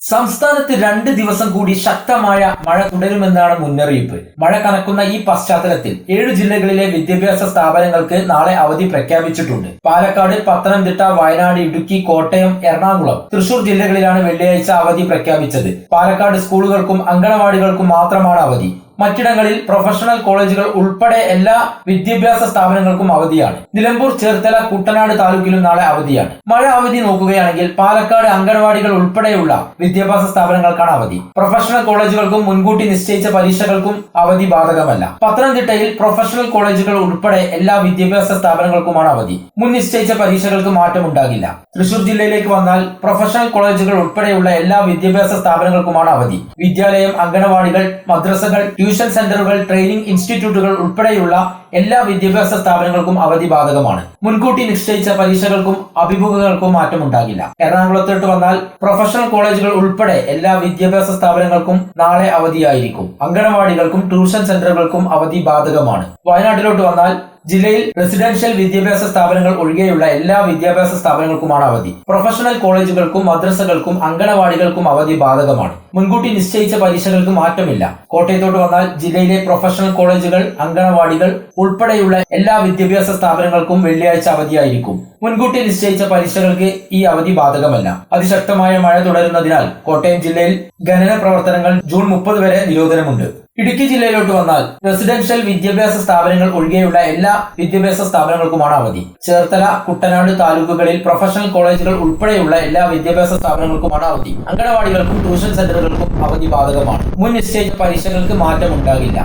സംസ്ഥാനത്ത് 2 ദിവസം കൂടി ശക്തമായ മഴ തുടരുമെന്നാണ് മുന്നറിയിപ്പ്. മഴ കനക്കുന്ന ഈ പശ്ചാത്തലത്തിൽ 7 ജില്ലകളിലെ വിദ്യാഭ്യാസ സ്ഥാപനങ്ങൾക്ക് നാളെ അവധി പ്രഖ്യാപിച്ചിട്ടുണ്ട്. പാലക്കാട്, പത്തനംതിട്ട, വയനാട്, ഇടുക്കി, കോട്ടയം, എറണാകുളം, തൃശൂർ ജില്ലകളിലാണ് വെള്ളിയാഴ്ച അവധി പ്രഖ്യാപിച്ചത്. പാലക്കാട് സ്കൂളുകൾക്കും അങ്കണവാടികൾക്കും മാത്രമാണ് അവധി. മറ്റിടങ്ങളിൽ പ്രൊഫഷണൽ കോളേജുകൾ ഉൾപ്പെടെ എല്ലാ വിദ്യാഭ്യാസ സ്ഥാപനങ്ങൾക്കും അവധിയാണ്. നിലമ്പൂർ, ചേർത്തല, കുട്ടനാട് താലൂക്കിലും നാളെ അവധിയാണ്. മഴ അവധി നോക്കുകയാണെങ്കിൽ പാലക്കാട് അങ്കണവാടികൾ ഉൾപ്പെടെയുള്ള വിദ്യാഭ്യാസ സ്ഥാപനങ്ങൾക്കാണ് അവധി. പ്രൊഫഷണൽ കോളേജുകൾക്കും മുൻകൂട്ടി നിശ്ചയിച്ച പരീക്ഷകൾക്കും അവധി ബാധകമല്ല. പത്തനംതിട്ടയിൽ പ്രൊഫഷണൽ കോളേജുകൾ ഉൾപ്പെടെ എല്ലാ വിദ്യാഭ്യാസ സ്ഥാപനങ്ങൾക്കുമാണ് അവധി. മുൻ നിശ്ചയിച്ച പരീക്ഷകൾക്ക് മാറ്റമുണ്ടാകില്ല. തൃശൂർ ജില്ലയിലേക്ക് വന്നാൽ പ്രൊഫഷണൽ കോളേജുകൾ ഉൾപ്പെടെയുള്ള എല്ലാ വിദ്യാഭ്യാസ സ്ഥാപനങ്ങൾക്കുമാണ് അവധി. വിദ്യാലയം, അങ്കണവാടികൾ, മദ്രസകൾ, ട്യൂഷൻ സെന്ററുകൾ, ട്രെയിനിംഗ് ഇൻസ്റ്റിറ്റ്യൂട്ടുകൾ ഉൾപ്പെടെയുള്ള എല്ലാ വിദ്യാഭ്യാസ സ്ഥാപനങ്ങൾക്കും അവധി ബാധകമാണ്. മുൻകൂട്ടി നിശ്ചയിച്ച പരീക്ഷകൾക്കും അഭിമുഖങ്ങൾക്കും മാറ്റമുണ്ടാകില്ല. എറണാകുളത്തോട്ട് വന്നാൽ പ്രൊഫഷണൽ കോളേജുകൾ ഉൾപ്പെടെ എല്ലാ വിദ്യാഭ്യാസ സ്ഥാപനങ്ങൾക്കും നാളെ അവധിയായിരിക്കും. അങ്കണവാടികൾക്കും ട്യൂഷൻ സെന്ററുകൾക്കും അവധി ബാധകമാണ്. വയനാട്ടിലോട്ട് വന്നാൽ ജില്ലയിൽ റെസിഡൻഷ്യൽ വിദ്യാഭ്യാസ സ്ഥാപനങ്ങൾ ഒഴികെയുള്ള എല്ലാ വിദ്യാഭ്യാസ സ്ഥാപനങ്ങൾക്കുമാണ് അവധി. പ്രൊഫഷണൽ കോളേജുകൾക്കും മദ്രസകൾക്കും അങ്കണവാടികൾക്കും അവധി ബാധകമാണ്. മുൻകൂട്ടി നിശ്ചയിച്ച പരീക്ഷകൾക്ക് മാറ്റമില്ല. കോട്ടയത്തോട്ട് വന്നാൽ ജില്ലയിലെ പ്രൊഫഷണൽ കോളേജുകൾ, അങ്കണവാടികൾ ഉൾപ്പെടെയുള്ള എല്ലാ വിദ്യാഭ്യാസ സ്ഥാപനങ്ങൾക്കും വെള്ളിയാഴ്ച അവധിയായിരിക്കും. മുൻകൂട്ടി നിശ്ചയിച്ച പരീക്ഷകൾക്ക് ഈ അവധി ബാധകമല്ല. അതിശക്തമായ മഴ തുടരുന്നതിനാൽ കോട്ടയം ജില്ലയിൽ ഖനന പ്രവർത്തനങ്ങൾ ജൂൺ 30 വരെ നിരോധനമുണ്ട്. ഇടുക്കി ജില്ലയിലോട്ട് വന്നാൽ റെസിഡൻഷ്യൽ വിദ്യാഭ്യാസ സ്ഥാപനങ്ങൾ ഒഴികെയുള്ള എല്ലാ വിദ്യാഭ്യാസ സ്ഥാപനങ്ങൾക്കുമാണ് അവധി. ചേർത്തല, കുട്ടനാട് താലൂക്കുകളിൽ പ്രൊഫഷണൽ കോളേജുകൾ ഉൾപ്പെടെയുള്ള എല്ലാ വിദ്യാഭ്യാസ സ്ഥാപനങ്ങൾക്കുമാണ് അവധി. അങ്കണവാടികൾക്കും ട്യൂഷൻ സെന്ററുകൾക്കും അവധി ബാധകമാണ്. മുൻ നിശ്ചയിച്ച പരീക്ഷകൾക്ക് മാറ്റമുണ്ടാകില്ല.